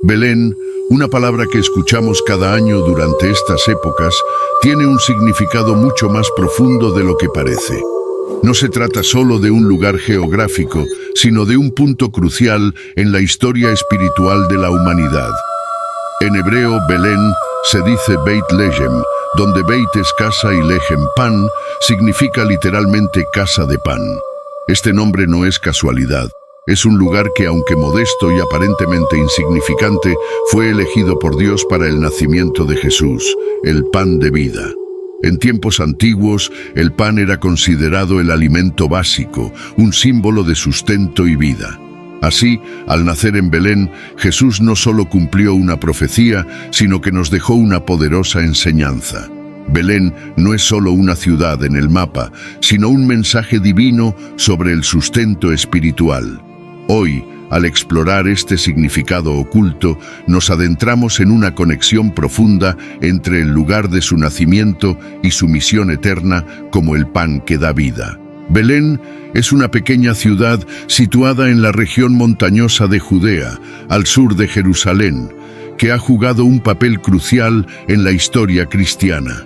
Belén, una palabra que escuchamos cada año durante estas épocas, tiene un significado mucho más profundo de lo que parece. No se trata solo de un lugar geográfico, sino de un punto crucial en la historia espiritual de la humanidad. En hebreo, Belén se dice Beit Lehem, donde Beit es casa y Lehem pan, significa literalmente casa de pan. Este nombre no es casualidad. Es un lugar que, aunque modesto y aparentemente insignificante, fue elegido por Dios para el nacimiento de Jesús, el pan de vida. En tiempos antiguos, el pan era considerado el alimento básico, un símbolo de sustento y vida. Así, al nacer en Belén, Jesús no solo cumplió una profecía, sino que nos dejó una poderosa enseñanza. Belén no es solo una ciudad en el mapa, sino un mensaje divino sobre el sustento espiritual. Hoy, al explorar este significado oculto, nos adentramos en una conexión profunda entre el lugar de su nacimiento y su misión eterna como el pan que da vida. Belén es una pequeña ciudad situada en la región montañosa de Judea, al sur de Jerusalén, que ha jugado un papel crucial en la historia cristiana.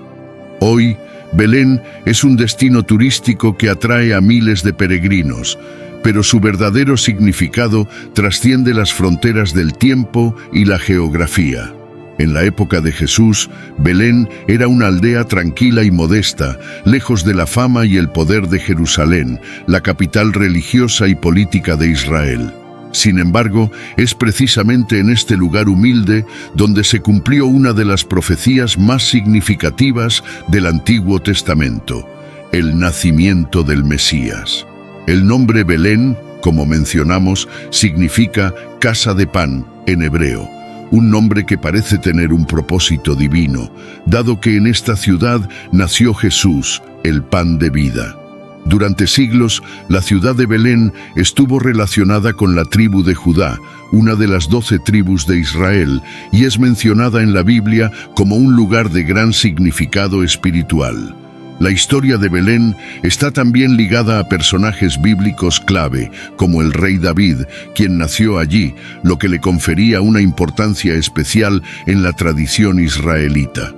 Hoy, Belén es un destino turístico que atrae a miles de peregrinos, pero su verdadero significado trasciende las fronteras del tiempo y la geografía. En la época de Jesús, Belén era una aldea tranquila y modesta, lejos de la fama y el poder de Jerusalén, la capital religiosa y política de Israel. Sin embargo, es precisamente en este lugar humilde donde se cumplió una de las profecías más significativas del Antiguo Testamento, el nacimiento del Mesías. El nombre Belén, como mencionamos, significa casa de pan en hebreo, un nombre que parece tener un propósito divino, dado que en esta ciudad nació Jesús, el pan de vida. Durante siglos, la ciudad de Belén estuvo relacionada con la tribu de Judá, una de las 12 tribus de Israel, y es mencionada en la Biblia como un lugar de gran significado espiritual. La historia de Belén está también ligada a personajes bíblicos clave, como el rey David, quien nació allí, lo que le confería una importancia especial en la tradición israelita.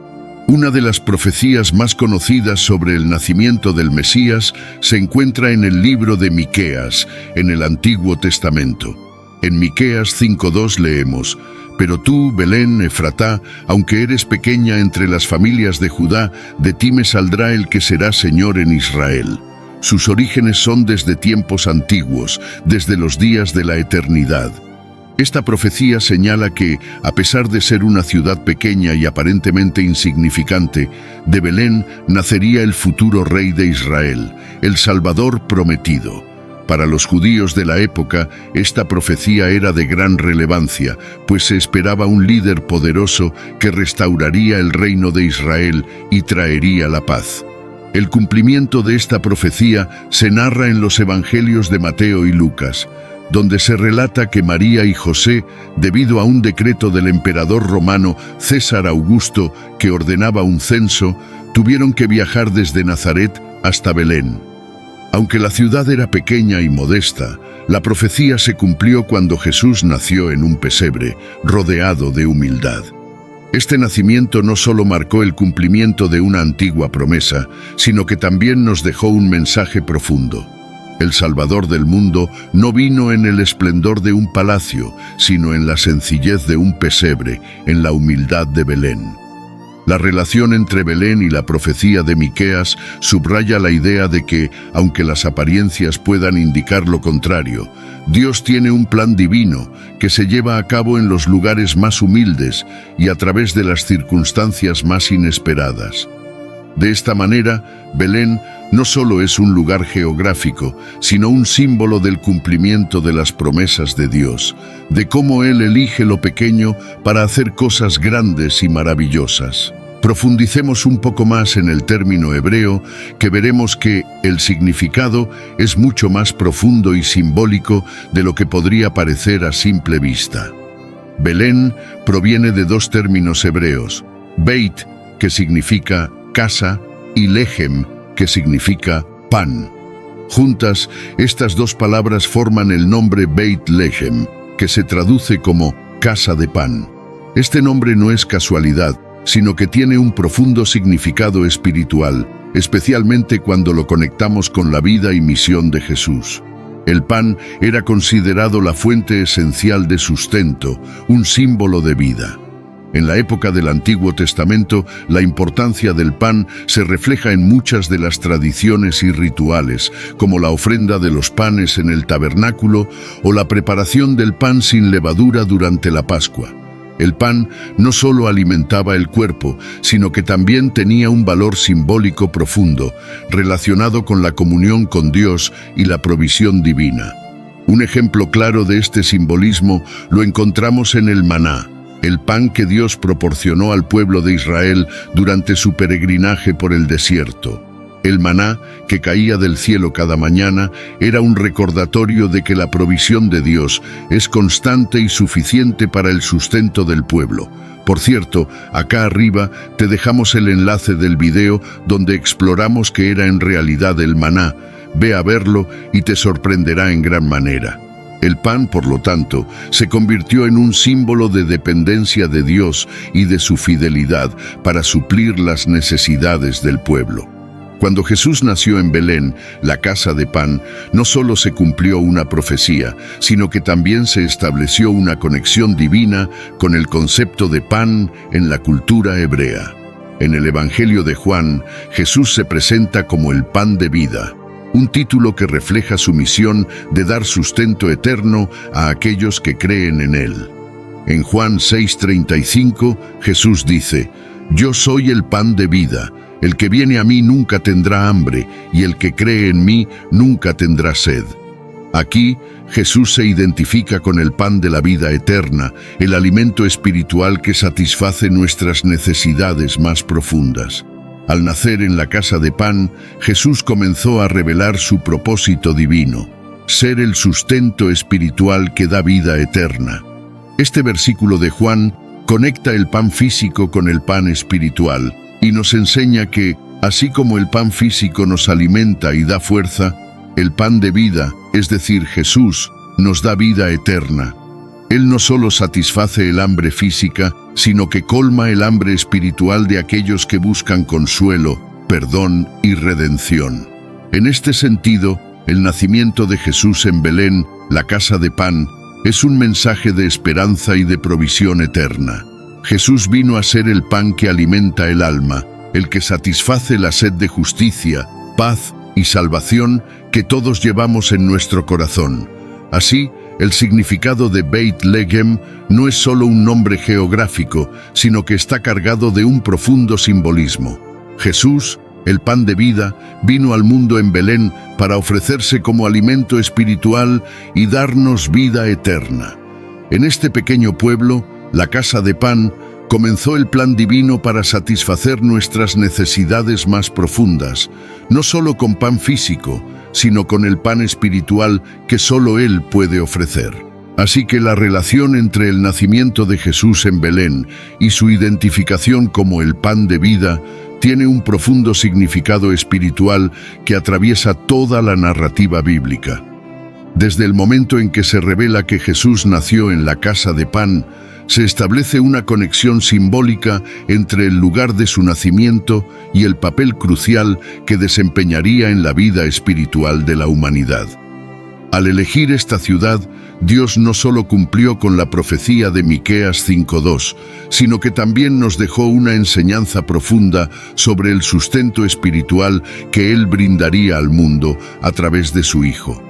Una de las profecías más conocidas sobre el nacimiento del Mesías se encuentra en el libro de Miqueas, en el Antiguo Testamento. En Miqueas 5:2 leemos: «Pero tú, Belén, Efratá, aunque eres pequeña entre las familias de Judá, de ti me saldrá el que será Señor en Israel. Sus orígenes son desde tiempos antiguos, desde los días de la eternidad». Esta profecía señala que, a pesar de ser una ciudad pequeña y aparentemente insignificante, de Belén nacería el futuro rey de Israel, el Salvador prometido. Para los judíos de la época, esta profecía era de gran relevancia, pues se esperaba un líder poderoso que restauraría el reino de Israel y traería la paz. El cumplimiento de esta profecía se narra en los evangelios de Mateo y Lucas, donde se relata que María y José, debido a un decreto del emperador romano César Augusto que ordenaba un censo, tuvieron que viajar desde Nazaret hasta Belén. Aunque la ciudad era pequeña y modesta, la profecía se cumplió cuando Jesús nació en un pesebre, rodeado de humildad. Este nacimiento no solo marcó el cumplimiento de una antigua promesa, sino que también nos dejó un mensaje profundo. El Salvador del mundo no vino en el esplendor de un palacio, sino en la sencillez de un pesebre, en la humildad de Belén. La relación entre Belén y la profecía de Miqueas subraya la idea de que, aunque las apariencias puedan indicar lo contrario, Dios tiene un plan divino que se lleva a cabo en los lugares más humildes y a través de las circunstancias más inesperadas. De esta manera, Belén no solo es un lugar geográfico, sino un símbolo del cumplimiento de las promesas de Dios, de cómo Él elige lo pequeño para hacer cosas grandes y maravillosas. Profundicemos un poco más en el término hebreo, que veremos que el significado es mucho más profundo y simbólico de lo que podría parecer a simple vista. Belén proviene de dos términos hebreos: Beit, que significa casa, y Lehem, que significa pan. Juntas, estas dos palabras forman el nombre Beit Lehem, que se traduce como casa de pan. Este nombre no es casualidad, sino que tiene un profundo significado espiritual, especialmente cuando lo conectamos con la vida y misión de Jesús. El pan era considerado la fuente esencial de sustento, un símbolo de vida. En la época del Antiguo Testamento, la importancia del pan se refleja en muchas de las tradiciones y rituales, como la ofrenda de los panes en el tabernáculo o la preparación del pan sin levadura durante la Pascua. El pan no solo alimentaba el cuerpo, sino que también tenía un valor simbólico profundo, relacionado con la comunión con Dios y la provisión divina. Un ejemplo claro de este simbolismo lo encontramos en el maná, el pan que Dios proporcionó al pueblo de Israel durante su peregrinaje por el desierto. El maná, que caía del cielo cada mañana, era un recordatorio de que la provisión de Dios es constante y suficiente para el sustento del pueblo. Por cierto, acá arriba te dejamos el enlace del video donde exploramos qué era en realidad el maná. Ve a verlo y te sorprenderá en gran manera. El pan, por lo tanto, se convirtió en un símbolo de dependencia de Dios y de su fidelidad para suplir las necesidades del pueblo. Cuando Jesús nació en Belén, la casa de pan, no solo se cumplió una profecía, sino que también se estableció una conexión divina con el concepto de pan en la cultura hebrea. En el Evangelio de Juan, Jesús se presenta como el pan de vida, un título que refleja su misión de dar sustento eterno a aquellos que creen en él. En Juan 6:35, Jesús dice: «Yo soy el pan de vida. El que viene a mí nunca tendrá hambre, y el que cree en mí nunca tendrá sed». Aquí, Jesús se identifica con el pan de la vida eterna, el alimento espiritual que satisface nuestras necesidades más profundas. Al nacer en la casa de pan, Jesús comenzó a revelar su propósito divino, ser el sustento espiritual que da vida eterna. Este versículo de Juan conecta el pan físico con el pan espiritual, y nos enseña que, así como el pan físico nos alimenta y da fuerza, el pan de vida, es decir, Jesús, nos da vida eterna. Él no solo satisface el hambre física, sino que colma el hambre espiritual de aquellos que buscan consuelo, perdón y redención. En este sentido, el nacimiento de Jesús en Belén, la casa de pan, es un mensaje de esperanza y de provisión eterna. Jesús vino a ser el pan que alimenta el alma, el que satisface la sed de justicia, paz y salvación que todos llevamos en nuestro corazón. Así, el significado de Beit Lehem no es solo un nombre geográfico, sino que está cargado de un profundo simbolismo. Jesús, el pan de vida, vino al mundo en Belén para ofrecerse como alimento espiritual y darnos vida eterna. En este pequeño pueblo, la casa de pan, comenzó el plan divino para satisfacer nuestras necesidades más profundas, no solo con pan físico, sino con el pan espiritual que solo Él puede ofrecer. Así que la relación entre el nacimiento de Jesús en Belén y su identificación como el pan de vida tiene un profundo significado espiritual que atraviesa toda la narrativa bíblica. Desde el momento en que se revela que Jesús nació en la casa de pan, se establece una conexión simbólica entre el lugar de su nacimiento y el papel crucial que desempeñaría en la vida espiritual de la humanidad. Al elegir esta ciudad, Dios no solo cumplió con la profecía de Miqueas 5:2, sino que también nos dejó una enseñanza profunda sobre el sustento espiritual que Él brindaría al mundo a través de su Hijo.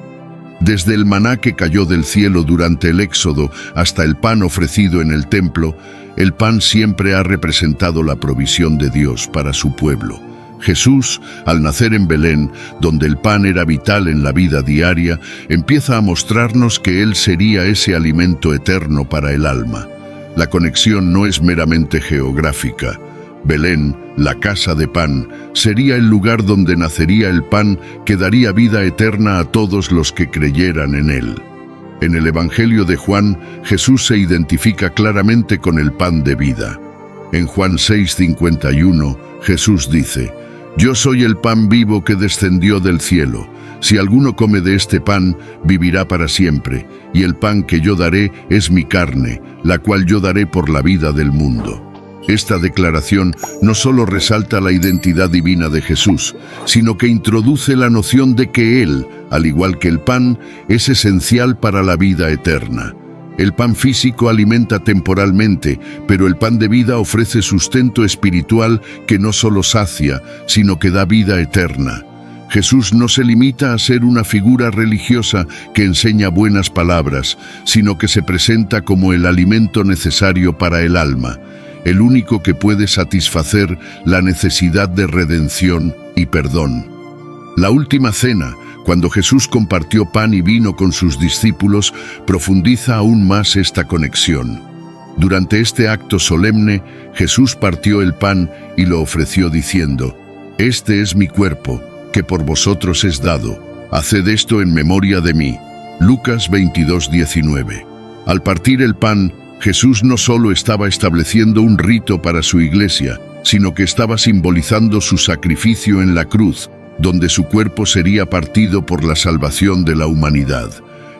Desde el maná que cayó del cielo durante el Éxodo hasta el pan ofrecido en el templo, el pan siempre ha representado la provisión de Dios para su pueblo. Jesús, al nacer en Belén, donde el pan era vital en la vida diaria, empieza a mostrarnos que Él sería ese alimento eterno para el alma. La conexión no es meramente geográfica. Belén, la casa de pan, sería el lugar donde nacería el pan que daría vida eterna a todos los que creyeran en él. En el Evangelio de Juan, Jesús se identifica claramente con el pan de vida. En Juan 6:51, Jesús dice: «Yo soy el pan vivo que descendió del cielo. Si alguno come de este pan, vivirá para siempre, y el pan que yo daré es mi carne, la cual yo daré por la vida del mundo. Esta declaración no solo resalta la identidad divina de Jesús, sino que introduce la noción de que Él, al igual que el pan, es esencial para la vida eterna. El pan físico alimenta temporalmente, pero el pan de vida ofrece sustento espiritual que no solo sacia, sino que da vida eterna. Jesús no se limita a ser una figura religiosa que enseña buenas palabras, sino que se presenta como el alimento necesario para el alma, el único que puede satisfacer la necesidad de redención y perdón. La última cena, cuando Jesús compartió pan y vino con sus discípulos, profundiza aún más esta conexión. Durante este acto solemne, Jesús partió el pan y lo ofreció diciendo: «Este es mi cuerpo, que por vosotros es dado. Haced esto en memoria de mí». Lucas 22:19. Al partir el pan, Jesús no solo estaba estableciendo un rito para su iglesia, sino que estaba simbolizando su sacrificio en la cruz, donde su cuerpo sería partido por la salvación de la humanidad.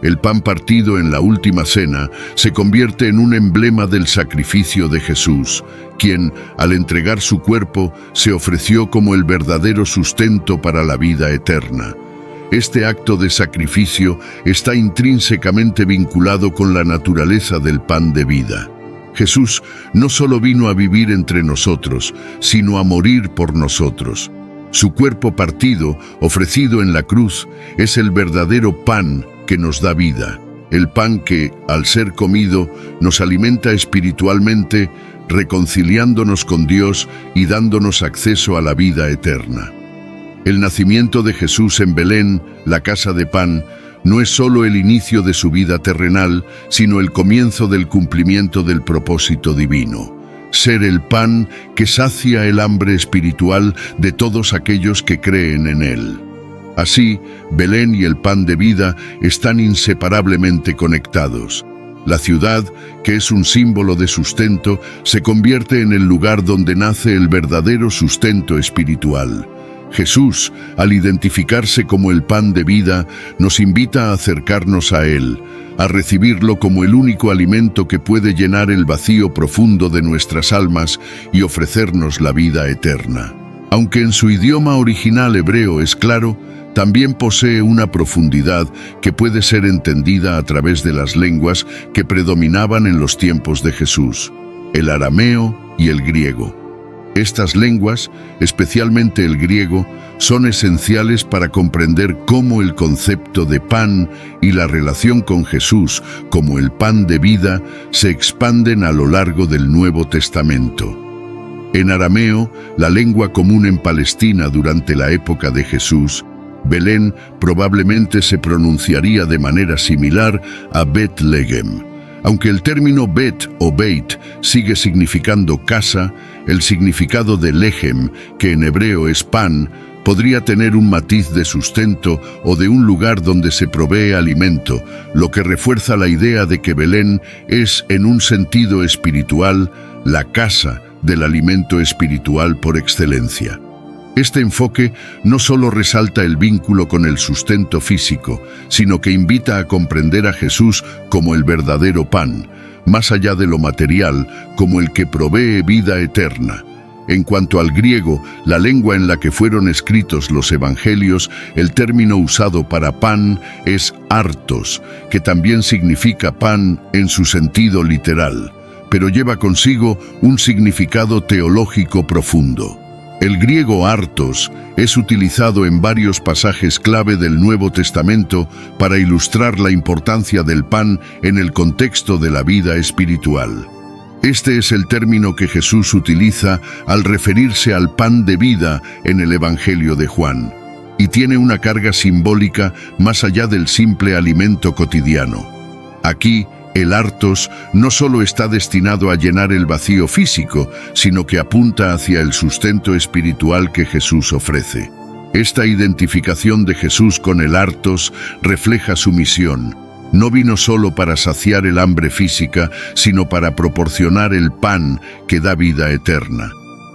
El pan partido en la última cena se convierte en un emblema del sacrificio de Jesús, quien, al entregar su cuerpo, se ofreció como el verdadero sustento para la vida eterna. Este acto de sacrificio está intrínsecamente vinculado con la naturaleza del pan de vida. Jesús no solo vino a vivir entre nosotros, sino a morir por nosotros. Su cuerpo partido, ofrecido en la cruz, es el verdadero pan que nos da vida. El pan que, al ser comido, nos alimenta espiritualmente, reconciliándonos con Dios y dándonos acceso a la vida eterna. El nacimiento de Jesús en Belén, la casa de pan, no es solo el inicio de su vida terrenal, sino el comienzo del cumplimiento del propósito divino: ser el pan que sacia el hambre espiritual de todos aquellos que creen en él. Así, Belén y el pan de vida están inseparablemente conectados. La ciudad, que es un símbolo de sustento, se convierte en el lugar donde nace el verdadero sustento espiritual. Jesús, al identificarse como el pan de vida, nos invita a acercarnos a Él, a recibirlo como el único alimento que puede llenar el vacío profundo de nuestras almas y ofrecernos la vida eterna. Aunque en su idioma original hebreo es claro, también posee una profundidad que puede ser entendida a través de las lenguas que predominaban en los tiempos de Jesús: el arameo y el griego. Estas lenguas, especialmente el griego, son esenciales para comprender cómo el concepto de pan y la relación con Jesús como el pan de vida se expanden a lo largo del Nuevo Testamento. En arameo, la lengua común en Palestina durante la época de Jesús, Belén probablemente se pronunciaría de manera similar a Bet-Lehem. Aunque el término Bet o Beit sigue significando casa, el significado de Lehem, que en hebreo es pan, podría tener un matiz de sustento o de un lugar donde se provee alimento, lo que refuerza la idea de que Belén es, en un sentido espiritual, la casa del alimento espiritual por excelencia. Este enfoque no solo resalta el vínculo con el sustento físico, sino que invita a comprender a Jesús como el verdadero pan, más allá de lo material, como el que provee vida eterna. En cuanto al griego, la lengua en la que fueron escritos los evangelios, el término usado para pan es artos, que también significa pan en su sentido literal, pero lleva consigo un significado teológico profundo. El griego artos es utilizado en varios pasajes clave del Nuevo Testamento para ilustrar la importancia del pan en el contexto de la vida espiritual. Este es el término que Jesús utiliza al referirse al pan de vida en el Evangelio de Juan, y tiene una carga simbólica más allá del simple alimento cotidiano. Aquí, el artos no solo está destinado a llenar el vacío físico, sino que apunta hacia el sustento espiritual que Jesús ofrece. Esta identificación de Jesús con el artos refleja su misión. No vino solo para saciar el hambre física, sino para proporcionar el pan que da vida eterna.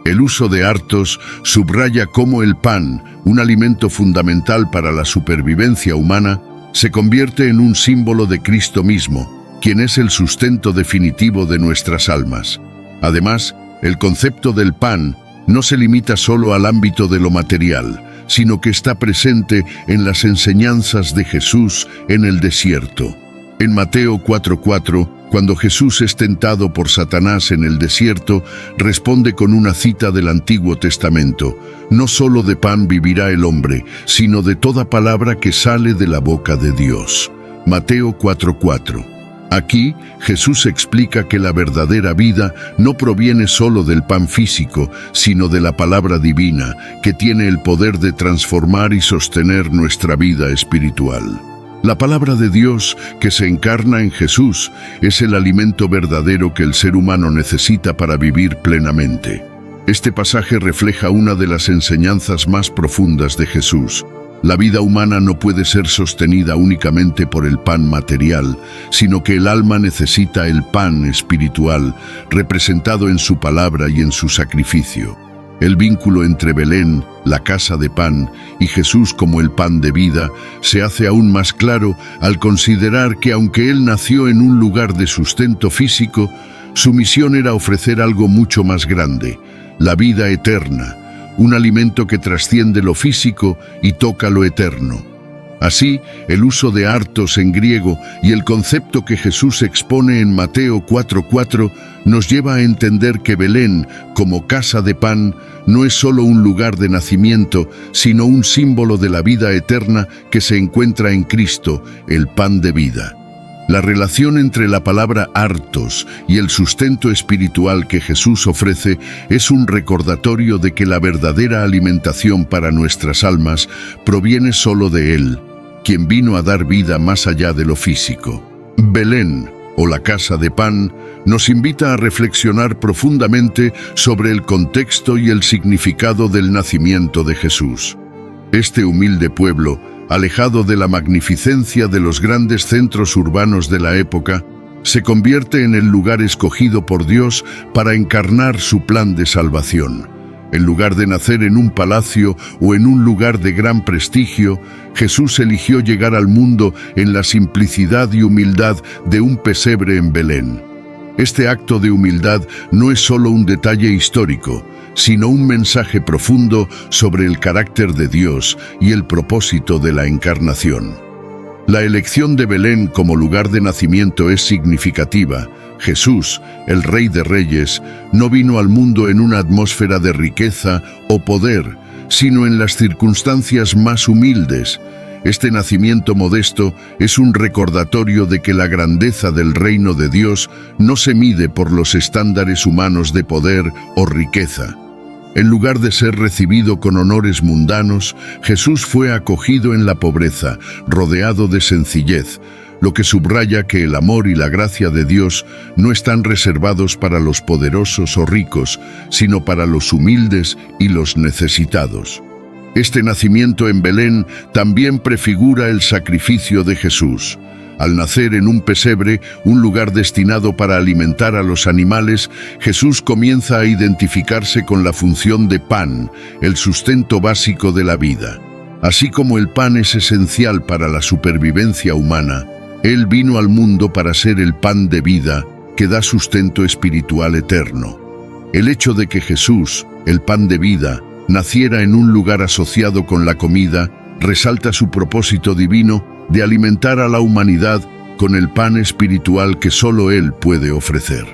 El uso de artos subraya cómo el pan, un alimento fundamental para la supervivencia humana, se convierte en un símbolo de Cristo mismo, quien es el sustento definitivo de nuestras almas. Además, el concepto del pan no se limita solo al ámbito de lo material, sino que está presente en las enseñanzas de Jesús en el desierto. En Mateo 4:4, cuando Jesús es tentado por Satanás en el desierto, responde con una cita del Antiguo Testamento: «No solo de pan vivirá el hombre, sino de toda palabra que sale de la boca de Dios». Mateo 4:4. Aquí, Jesús explica que la verdadera vida no proviene solo del pan físico, sino de la palabra divina, que tiene el poder de transformar y sostener nuestra vida espiritual. La palabra de Dios, que se encarna en Jesús, es el alimento verdadero que el ser humano necesita para vivir plenamente. Este pasaje refleja una de las enseñanzas más profundas de Jesús. La vida humana no puede ser sostenida únicamente por el pan material, sino que el alma necesita el pan espiritual, representado en su palabra y en su sacrificio. El vínculo entre Belén, la casa de pan, y Jesús como el pan de vida se hace aún más claro al considerar que aunque él nació en un lugar de sustento físico, su misión era ofrecer algo mucho más grande: la vida eterna, un alimento que trasciende lo físico y toca lo eterno. Así, el uso de artos en griego y el concepto que Jesús expone en Mateo 4:4 nos lleva a entender que Belén, como casa de pan, no es solo un lugar de nacimiento, sino un símbolo de la vida eterna que se encuentra en Cristo, el pan de vida. La relación entre la palabra artos y el sustento espiritual que Jesús ofrece es un recordatorio de que la verdadera alimentación para nuestras almas proviene solo de Él, quien vino a dar vida más allá de lo físico. Belén, o la casa de pan, nos invita a reflexionar profundamente sobre el contexto y el significado del nacimiento de Jesús. Este humilde pueblo, alejado de la magnificencia de los grandes centros urbanos de la época, se convierte en el lugar escogido por Dios para encarnar su plan de salvación. En lugar de nacer en un palacio o en un lugar de gran prestigio, Jesús eligió llegar al mundo en la simplicidad y humildad de un pesebre en Belén. Este acto de humildad no es solo un detalle histórico, sino un mensaje profundo sobre el carácter de Dios y el propósito de la encarnación. La elección de Belén como lugar de nacimiento es significativa. Jesús, el Rey de Reyes, no vino al mundo en una atmósfera de riqueza o poder, sino en las circunstancias más humildes. Este nacimiento modesto es un recordatorio de que la grandeza del reino de Dios no se mide por los estándares humanos de poder o riqueza. En lugar de ser recibido con honores mundanos, Jesús fue acogido en la pobreza, rodeado de sencillez, lo que subraya que el amor y la gracia de Dios no están reservados para los poderosos o ricos, sino para los humildes y los necesitados. Este nacimiento en Belén también prefigura el sacrificio de Jesús. Al nacer en un pesebre, un lugar destinado para alimentar a los animales, Jesús comienza a identificarse con la función de pan, el sustento básico de la vida. Así como el pan es esencial para la supervivencia humana, Él vino al mundo para ser el pan de vida que da sustento espiritual eterno. El hecho de que Jesús, el pan de vida, naciera en un lugar asociado con la comida, resalta su propósito divino de alimentar a la humanidad con el pan espiritual que solo Él puede ofrecer.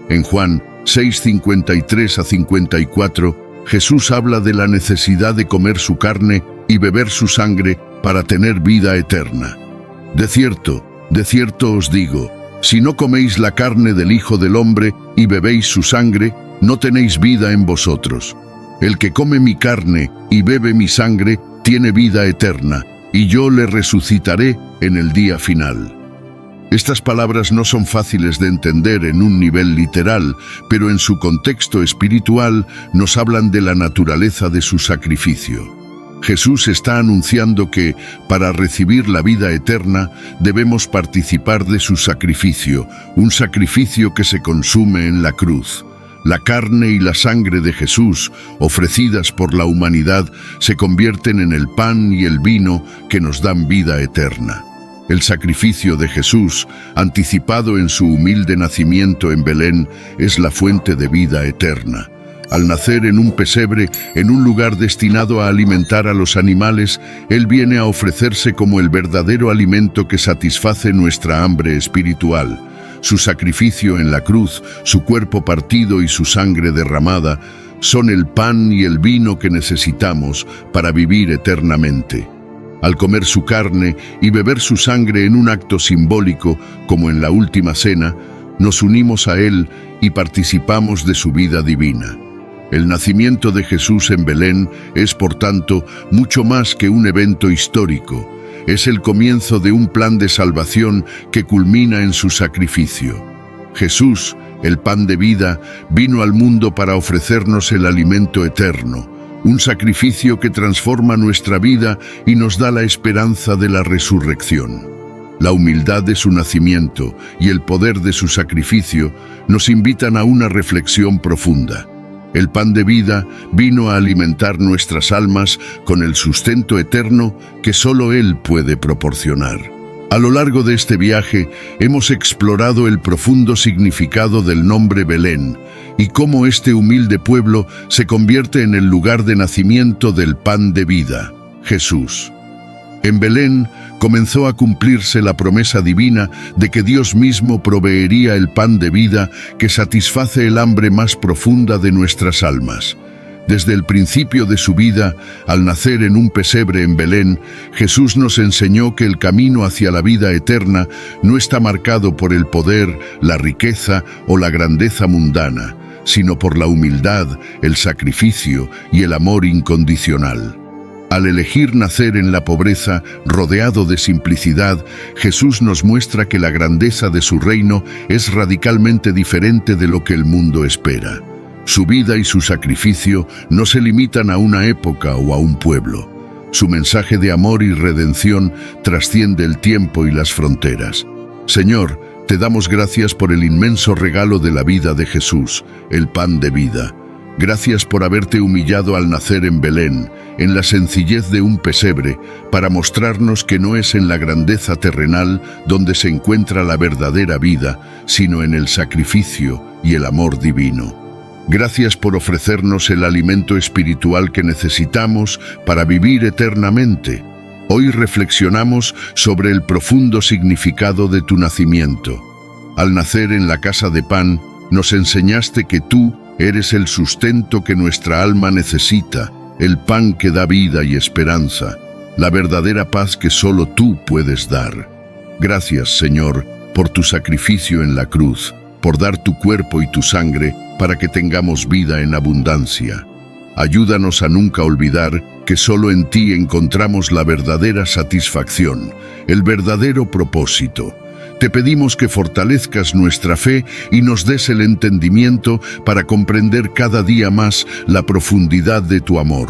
En Juan 6:53-54, Jesús habla de la necesidad de comer su carne y beber su sangre para tener vida eterna. De cierto os digo, si no coméis la carne del Hijo del Hombre y bebéis su sangre, no tenéis vida en vosotros. El que come mi carne y bebe mi sangre tiene vida eterna, y yo le resucitaré en el día final. Estas palabras no son fáciles de entender en un nivel literal, pero en su contexto espiritual nos hablan de la naturaleza de su sacrificio. Jesús está anunciando que, para recibir la vida eterna, debemos participar de su sacrificio, un sacrificio que se consume en la cruz. La carne y la sangre de Jesús, ofrecidas por la humanidad, se convierten en el pan y el vino que nos dan vida eterna. El sacrificio de Jesús, anticipado en su humilde nacimiento en Belén, es la fuente de vida eterna. Al nacer en un pesebre, en un lugar destinado a alimentar a los animales, Él viene a ofrecerse como el verdadero alimento que satisface nuestra hambre espiritual. Su sacrificio en la cruz, su cuerpo partido y su sangre derramada son el pan y el vino que necesitamos para vivir eternamente. Al comer su carne y beber su sangre en un acto simbólico, como en la última cena, nos unimos a Él y participamos de su vida divina. El nacimiento de Jesús en Belén es, por tanto, mucho más que un evento histórico. Es el comienzo de un plan de salvación que culmina en su sacrificio. Jesús, el pan de vida, vino al mundo para ofrecernos el alimento eterno, un sacrificio que transforma nuestra vida y nos da la esperanza de la resurrección. La humildad de su nacimiento y el poder de su sacrificio nos invitan a una reflexión profunda. El pan de vida vino a alimentar nuestras almas con el sustento eterno que solo Él puede proporcionar. A lo largo de este viaje hemos explorado el profundo significado del nombre Belén y cómo este humilde pueblo se convierte en el lugar de nacimiento del pan de vida, Jesús. En Belén comenzó a cumplirse la promesa divina de que Dios mismo proveería el pan de vida que satisface el hambre más profunda de nuestras almas. Desde el principio de su vida, al nacer en un pesebre en Belén, Jesús nos enseñó que el camino hacia la vida eterna no está marcado por el poder, la riqueza o la grandeza mundana, sino por la humildad, el sacrificio y el amor incondicional. Al elegir nacer en la pobreza, rodeado de simplicidad, Jesús nos muestra que la grandeza de su reino es radicalmente diferente de lo que el mundo espera. Su vida y su sacrificio no se limitan a una época o a un pueblo. Su mensaje de amor y redención trasciende el tiempo y las fronteras. Señor, te damos gracias por el inmenso regalo de la vida de Jesús, el pan de vida. Gracias por haberte humillado al nacer en Belén, en la sencillez de un pesebre, para mostrarnos que no es en la grandeza terrenal donde se encuentra la verdadera vida, sino en el sacrificio y el amor divino. Gracias por ofrecernos el alimento espiritual que necesitamos para vivir eternamente. Hoy reflexionamos sobre el profundo significado de tu nacimiento. Al nacer en la casa de pan, nos enseñaste que tú eres el sustento que nuestra alma necesita, el pan que da vida y esperanza, la verdadera paz que solo tú puedes dar. Gracias, Señor, por tu sacrificio en la cruz, por dar tu cuerpo y tu sangre para que tengamos vida en abundancia. Ayúdanos a nunca olvidar que solo en ti encontramos la verdadera satisfacción, el verdadero propósito. Te pedimos que fortalezcas nuestra fe y nos des el entendimiento para comprender cada día más la profundidad de tu amor.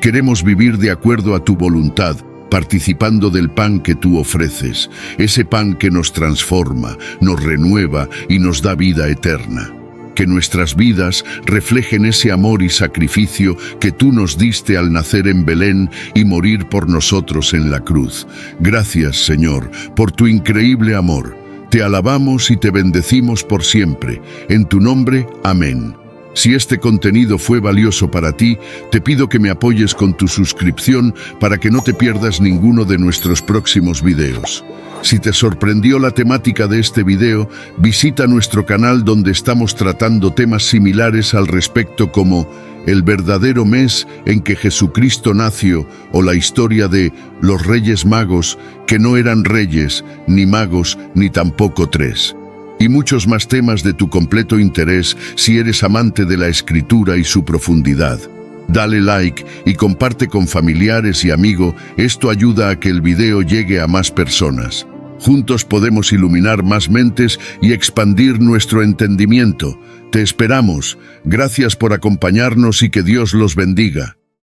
Queremos vivir de acuerdo a tu voluntad, participando del pan que tú ofreces, ese pan que nos transforma, nos renueva y nos da vida eterna. Que nuestras vidas reflejen ese amor y sacrificio que tú nos diste al nacer en Belén y morir por nosotros en la cruz. Gracias, Señor, por tu increíble amor. Te alabamos y te bendecimos por siempre. En tu nombre, amén. Si este contenido fue valioso para ti, te pido que me apoyes con tu suscripción para que no te pierdas ninguno de nuestros próximos videos. Si te sorprendió la temática de este video, visita nuestro canal donde estamos tratando temas similares al respecto como el verdadero mes en que Jesucristo nació o la historia de los Reyes Magos, que no eran reyes, ni magos, ni tampoco tres. Y muchos más temas de tu completo interés si eres amante de la escritura y su profundidad. Dale like y comparte con familiares y amigos, esto ayuda a que el video llegue a más personas. Juntos podemos iluminar más mentes y expandir nuestro entendimiento. Te esperamos. Gracias por acompañarnos y que Dios los bendiga.